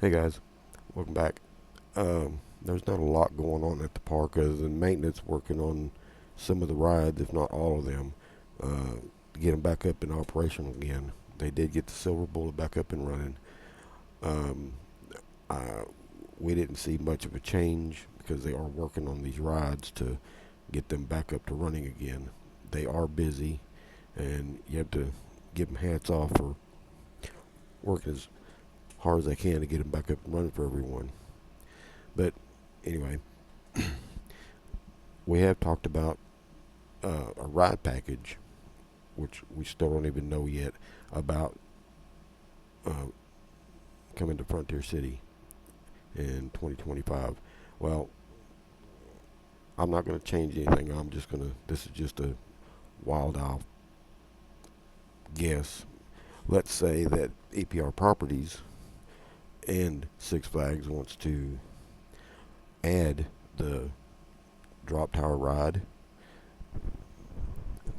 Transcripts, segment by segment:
Hey guys, welcome back. There's not a lot going on at the park other than maintenance working on some of the rides, if not all of them, to get them back up and operational again. They did get the Silver Bullet back up and running. Um, uh, we didn't see much of a change because they are working on these rides to get them back up to running again. They are busy, and you have to give them hats off for working as hard as they can to get them back up and running for everyone. But anyway, we have talked about a ride package, which we still don't even know yet about uh, coming to Frontier City in 2025. Well, I'm not going to change anything. This is just a wild off guess. Let's say that EPR Properties and Six Flags wants to add the drop tower ride,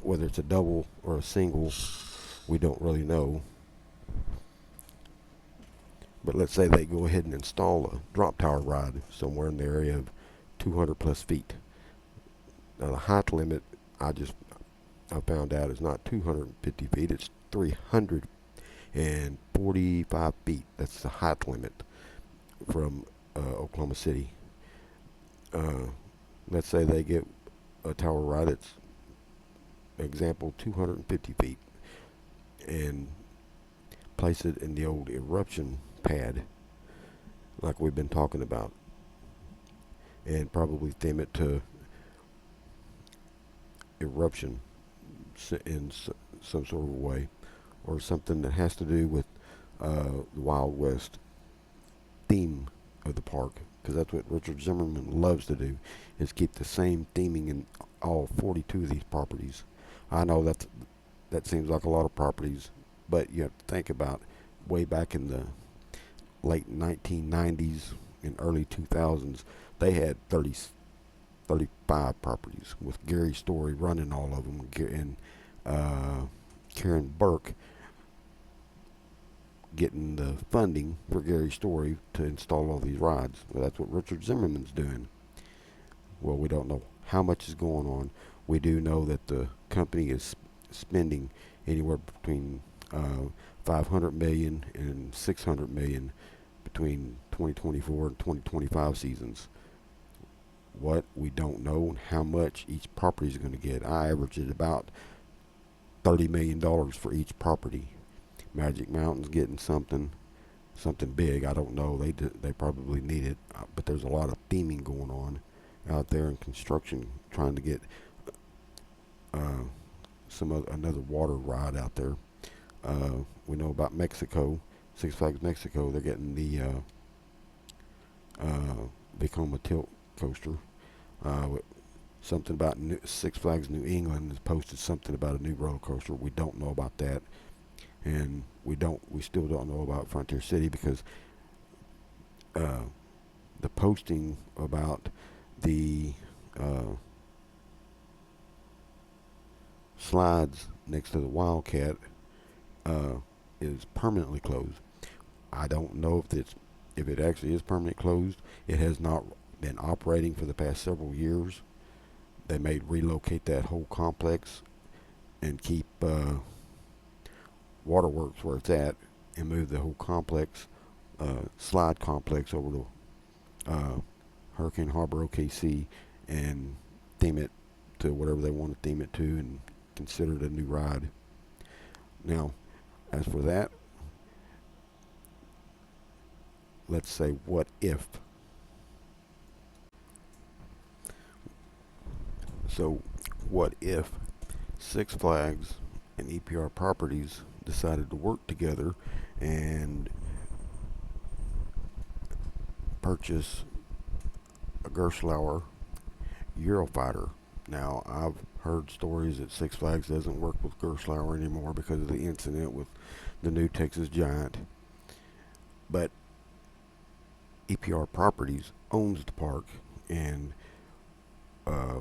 whether it's a double or a single, we don't really know. But let's say they go ahead and install a drop tower ride somewhere in the area of 200 plus feet. Now the height limit I just I found out is not 250 feet; it's 345 feet. That's the height limit from Oklahoma City. Uh, let's say they get a tower ride. It's example 250 feet and place it in the old eruption pad like we've been talking about, and probably theme it to eruption in some sort of way, or something that has to do with the Wild West theme of the park, because that's what Richard Zimmerman loves to do, is keep the same theming in all 42 of these properties. I know that seems like a lot of properties, but you have to think about way back in the late 1990s and early 2000s, they had 35 properties with Gary Story running all of them, and Karen Burke getting the funding for Gary Story to install all these rides. Well, that's what Richard Zimmerman's doing. Well, we don't know how much is going on. We do know that the company is spending anywhere between 500 million and 600 million between 2024 and 2025 seasons. What we don't know and how much each property is going to get. I averaged about $30 million for each property. Magic Mountain's getting something big. I don't know. They probably need it, but there's a lot of theming going on out there in construction, trying to get uh, another water ride out there. We know about Mexico, Six Flags Mexico. They're getting the Vekoma Tilt coaster. With something about Six Flags New England has posted something about a new roller coaster. We don't know about that, and we still don't know about Frontier City because uh, the posting about the uh, slides next to the Wildcat uh, is permanently closed. I don't know if it actually is permanently closed. It has not been operating for the past several years. They may relocate that whole complex and keep Waterworks where it's at, and move the whole complex, slide complex, over to Hurricane Harbor, OKC, and theme it to whatever they want to theme it to, and consider it a new ride. Now, as for that, let's say what if. So, what if Six Flags and EPR Properties decided to work together and purchase a Gerslauer Eurofighter? Now, I've heard stories that Six Flags doesn't work with Gerslauer anymore because of the incident with the new Texas Giant. But EPR Properties owns the park, and uh,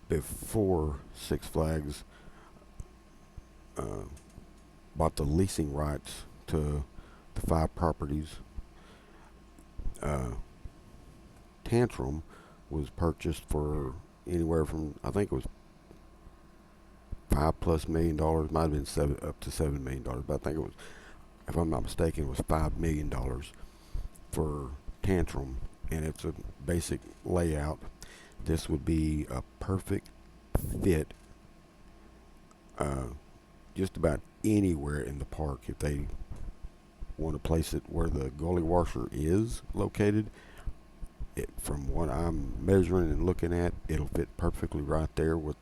before Six Flags uh, bought the leasing rights to the 5 properties. Tantrum was purchased for anywhere from, I think it was $5+ million, might have been up to $7 million, but I think it was, if I'm not mistaken, it was $5 million for Tantrum, and it's a basic layout. This would be a perfect fit just about anywhere in the park if they want to place it where the gully washer is located. From what I'm measuring and looking at, it'll fit perfectly right there with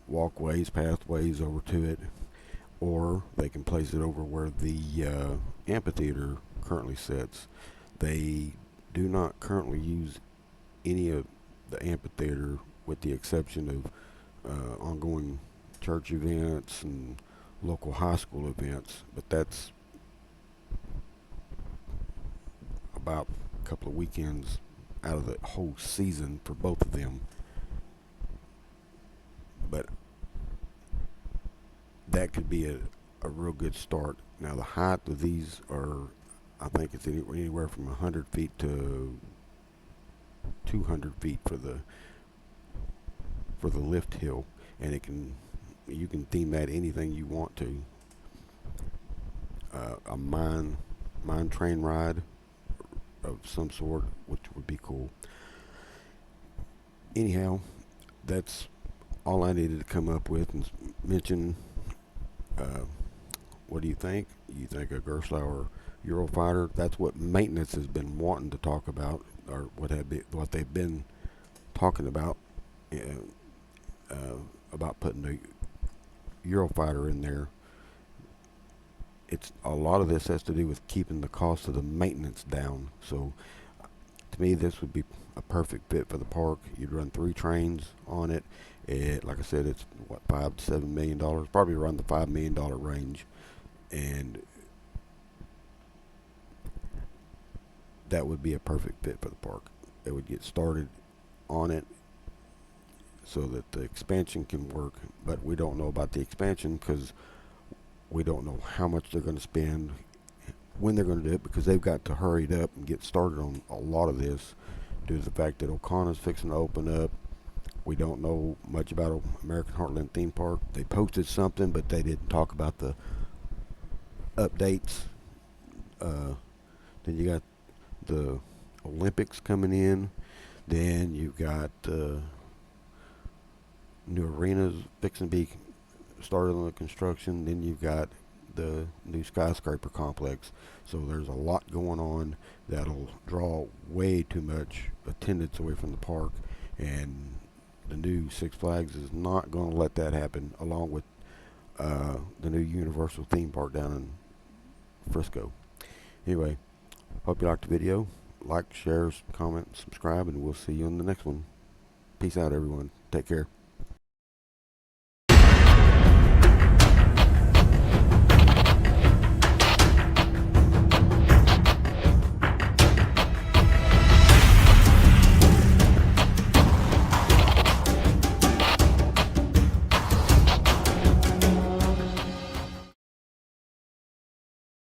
walkways, pathways over to it, or they can place it over where the amphitheater currently sits. They do not currently use any of the amphitheater with the exception of ongoing church events and local high school events, but that's about a couple of weekends out of the whole season for both of them. But that could be a real good start. Now the height of these are, I think it's anywhere from 100 feet to 200 feet for the lift hill, and you can theme that anything you want to. A mine train ride of some sort, which would be cool. Anyhow, that's all I needed to come up with and mention. What do you think? You think a Gerstlauer Eurofighter? That's what maintenance has been wanting to talk about, or what they've been talking about putting a Eurofighter in there. It's a lot of this has to do with keeping the cost of the maintenance down. So to me, this would be a perfect fit for the park. You'd run 3 trains on it. Like I said, it's what, $5 to $7 million, probably around the $5 million range, and that would be a perfect fit for the park. It would get started on it so that the expansion can work, but we don't know about the expansion because we don't know how much they're going to spend, when they're going to do it, because they've got to hurry it up and get started on a lot of this due to the fact that O'Connor's fixing to open up. We don't know much about American Heartland Theme Park. They posted something, but they didn't talk about the updates. Then you got the Olympics coming in. Then you've got new arenas fixing to be started on the construction. Then you've got the new skyscraper complex. So there's a lot going on that'll draw way too much attendance away from the park, and the new Six Flags is not going to let that happen, along with the new Universal theme park down in Frisco. Anyway, hope you liked the video. Like, share, comment, subscribe, and we'll see you in the next one. Peace out, everyone. Take care.